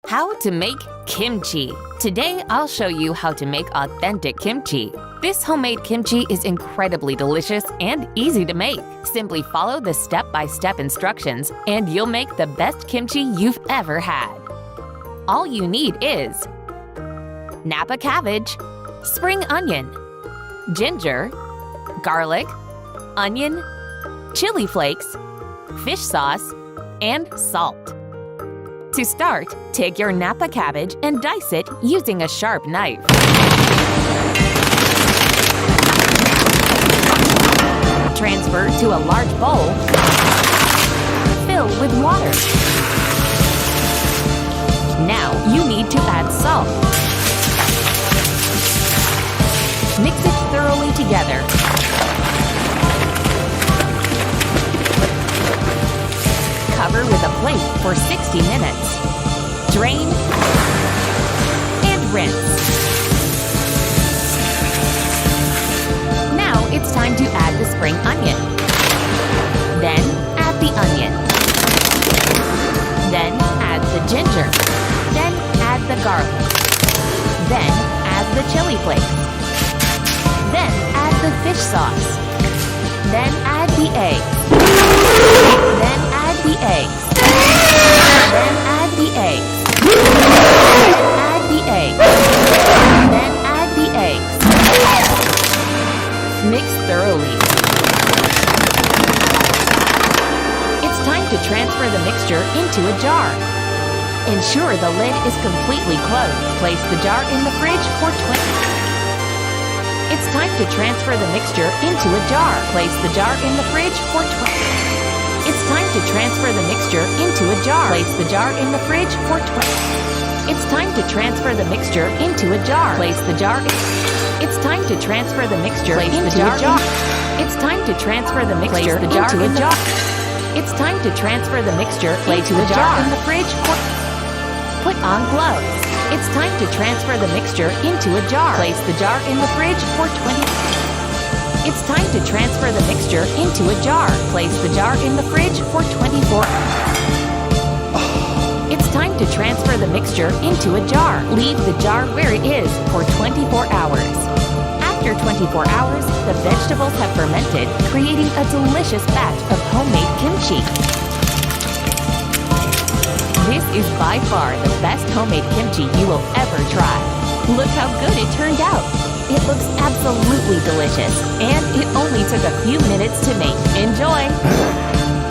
How to make kimchi. Today, I'll show you how to make authentic kimchi. This homemade kimchi is incredibly delicious and easy to make. Simply follow the step-by-step instructions and you'll make the best kimchi you've ever had. All you need is Napa cabbage, spring onion, ginger, garlic, onion, chili flakes, fish sauce, and salt. To start, take your Napa cabbage and dice it using a sharp knife. Transfer to a large bowl. Fill with water. Now you need to add salt. Mix it thoroughly together. Cover with a plate for 60 minutes. Drain and rinse. Now it's time to add the spring onion. Then add the onion. Then add the ginger. Then add the garlic. Then add the chili flakes. Then add the fish sauce. Then add the eggs. Then add the eggs. Then add the eggs. Then add the eggs. Then add the eggs. Mix thoroughly. It's time to transfer the mixture into a jar. Ensure the lid is completely closed. Place the jar in the fridge for 20 minutes. It's time to transfer the mixture into a jar. Place the jar in the fridge for 20 minutes. It's time to transfer the mixture into a jar. Place the jar in the fridge for 20 minutes. It's time to transfer the mixture into a jar. Place the jar in. It's time to transfer the mixture into a jar. It's time to transfer the mixture into a jar. It's time to transfer the mixture into a jar in the fridge for. Put on gloves. It's time to transfer the mixture into a jar. Place the jar in the fridge for 20 minutes. It's time to transfer the mixture into a jar. Place the jar in the fridge for 24 hours. It's time to transfer the mixture into a jar. Leave the jar where it is for 24 hours. After 24 hours, the vegetables have fermented, creating a delicious batch of homemade kimchi. This is by far the best homemade kimchi you will ever try. Look how good it turned out. It looks absolutely delicious, and it only took a few minutes to make. Enjoy!